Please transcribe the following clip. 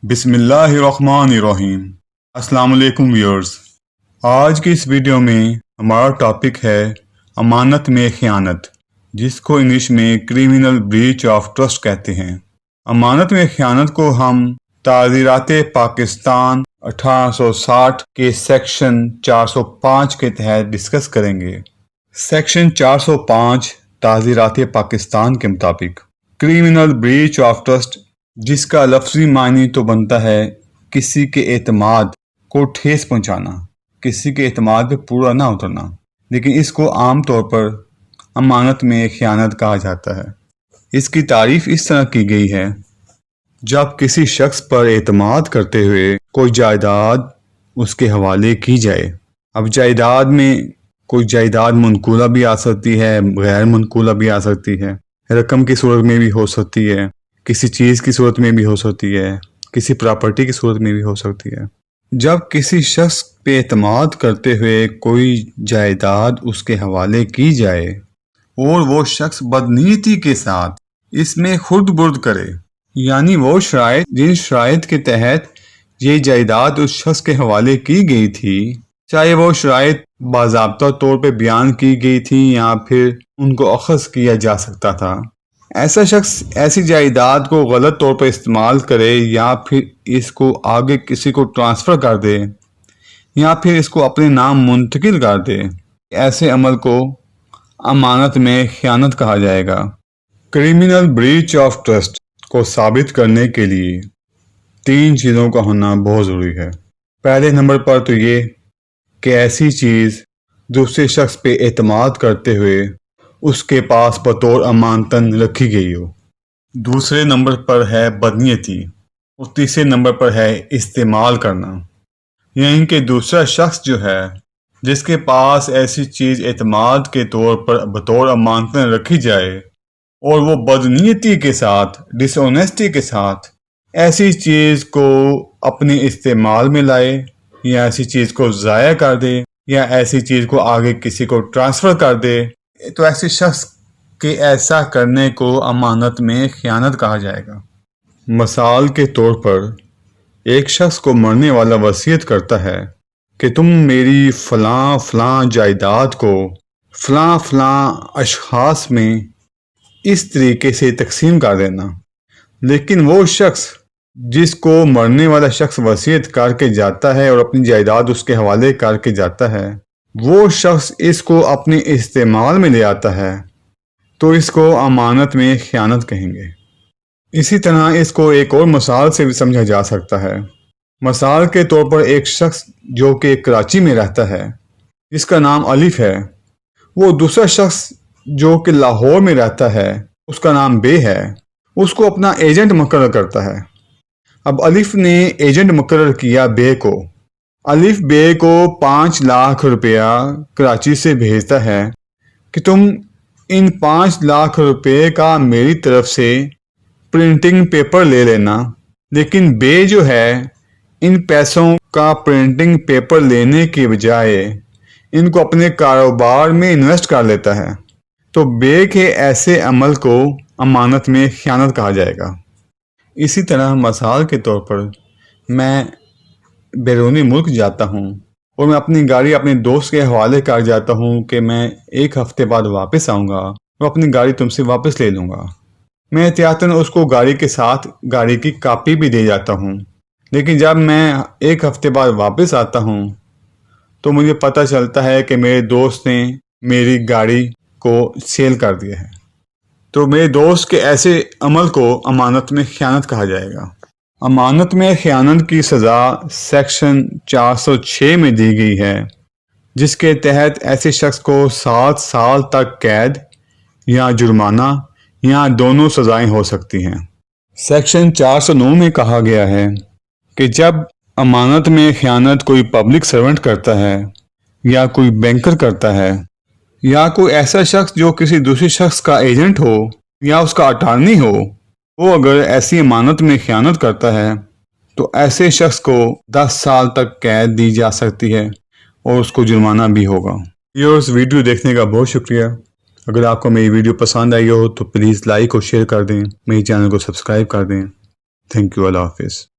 بسم اللہ الرحمن الرحیم۔ السلام علیکم ویورز، آج کی اس ویڈیو میں ہمارا ٹاپک ہے امانت میں خیانت، جس کو انگلش میں کرمنل بریچ آف ٹرسٹ کہتے ہیں۔ امانت میں خیانت کو ہم تعزیرات پاکستان 1860 کے سیکشن 405 کے تحت ڈسکس کریں گے۔ سیکشن 405 تعزیرات پاکستان کے مطابق کرمنل بریچ آف ٹرسٹ، جس کا لفظی معنی تو بنتا ہے کسی کے اعتماد کو ٹھیس پہنچانا، کسی کے اعتماد پہ پورا نہ اترنا، لیکن اس کو عام طور پر امانت میں خیانت کہا جاتا ہے۔ اس کی تعریف اس طرح کی گئی ہے: جب کسی شخص پر اعتماد کرتے ہوئے کوئی جائیداد اس کے حوالے کی جائے۔ اب جائیداد میں کوئی جائیداد منقولہ بھی آ سکتی ہے، غیر منقولہ بھی آ سکتی ہے، رقم کی صورت میں بھی ہو سکتی ہے، کسی چیز کی صورت میں بھی ہو سکتی ہے، کسی پراپرٹی کی صورت میں بھی ہو سکتی ہے۔ جب کسی شخص پہ اعتماد کرتے ہوئے کوئی جائیداد اس کے حوالے کی جائے اور وہ شخص بدنیتی کے ساتھ اس میں خرد برد کرے، یعنی وہ شرائط جن شرائط کے تحت یہ جائیداد اس شخص کے حوالے کی گئی تھی، چاہے وہ شرائط باضابطہ طور پہ بیان کی گئی تھی یا پھر ان کو اخذ کیا جا سکتا تھا، ایسا شخص ایسی جائیداد کو غلط طور پر استعمال کرے یا پھر اس کو آگے کسی کو ٹرانسفر کر دے یا پھر اس کو اپنے نام منتقل کر دے، ایسے عمل کو امانت میں خیانت کہا جائے گا۔ کرمنل بریچ آف ٹرسٹ کو ثابت کرنے کے لیے 3 چیزوں کا ہونا بہت ضروری ہے۔ پہلے نمبر پر تو یہ کہ ایسی چیز دوسرے شخص پہ اعتماد کرتے ہوئے اس کے پاس بطور امانتن رکھی گئی ہو۔ دوسرے نمبر پر ہے بدنیتی، اور تیسرے نمبر پر ہے استعمال کرنا، یعنی کہ دوسرا شخص جو ہے جس کے پاس ایسی چیز اعتماد کے طور پر بطور امانتن رکھی جائے اور وہ بدنیتی کے ساتھ، ڈس آنیسٹی کے ساتھ ایسی چیز کو اپنے استعمال میں لائے یا ایسی چیز کو ضائع کر دے یا ایسی چیز کو آگے کسی کو ٹرانسفر کر دے، تو ایسے شخص کے ایسا کرنے کو امانت میں خیانت کہا جائے گا۔ مثال کے طور پر ایک شخص کو مرنے والا وصیت کرتا ہے کہ تم میری فلاں فلاں جائیداد کو فلاں فلاں اشخاص میں اس طریقے سے تقسیم کر دینا، لیکن وہ شخص جس کو مرنے والا شخص وصیت کر کے جاتا ہے اور اپنی جائیداد اس کے حوالے کر کے جاتا ہے، وہ شخص اس کو اپنے استعمال میں لے آتا ہے، تو اس کو امانت میں خیانت کہیں گے۔ اسی طرح اس کو ایک اور مثال سے بھی سمجھا جا سکتا ہے۔ مثال کے طور پر ایک شخص جو کہ کراچی میں رہتا ہے، جس کا نام الف ہے، وہ دوسرا شخص جو کہ لاہور میں رہتا ہے، اس کا نام بے ہے، اس کو اپنا ایجنٹ مقرر کرتا ہے۔ اب الف نے ایجنٹ مقرر کیا بے کو، الف بے کو 5 لاکھ روپیہ کراچی سے بھیجتا ہے کہ تم ان 5 لاکھ روپے کا میری طرف سے پرنٹنگ پیپر لے لینا، لیکن بے جو ہے ان پیسوں کا پرنٹنگ پیپر لینے کے بجائے ان کو اپنے کاروبار میں انویسٹ کر لیتا ہے، تو بے کے ایسے عمل کو امانت میں خیانت کہا جائے گا۔ اسی طرح مثال کے طور پر میں بیرونی ملک جاتا ہوں اور میں اپنی گاڑی اپنے دوست کے حوالے کر جاتا ہوں کہ میں 1 ہفتے بعد واپس آؤں گا اور اپنی گاڑی تم سے واپس لے لوں گا۔ میں احتیاطاً اس کو گاڑی کے ساتھ گاڑی کی کاپی بھی دے جاتا ہوں، لیکن جب میں 1 ہفتے بعد واپس آتا ہوں تو مجھے پتہ چلتا ہے کہ میرے دوست نے میری گاڑی کو سیل کر دیا ہے، تو میرے دوست کے ایسے عمل کو امانت میں خیانت کہا جائے گا۔ امانت میں خیانت کی سزا سیکشن 406 میں دی گئی ہے، جس کے تحت ایسے شخص کو 7 سال تک قید یا جرمانہ یا دونوں سزائیں ہو سکتی ہیں۔ سیکشن 409 میں کہا گیا ہے کہ جب امانت میں خیانت کوئی پبلک سرونٹ کرتا ہے یا کوئی بینکر کرتا ہے یا کوئی ایسا شخص جو کسی دوسرے شخص کا ایجنٹ ہو یا اس کا اٹارنی ہو، وہ اگر ایسی امانت میں خیانت کرتا ہے تو ایسے شخص کو 10 سال تک قید دی جا سکتی ہے اور اس کو جرمانہ بھی ہوگا۔ یہ ویڈیو دیکھنے کا بہت شکریہ۔ اگر آپ کو میری ویڈیو پسند آئی ہو تو پلیز لائک اور شیئر کر دیں، میری چینل کو سبسکرائب کر دیں۔ تھینک یو، اللہ حافظ۔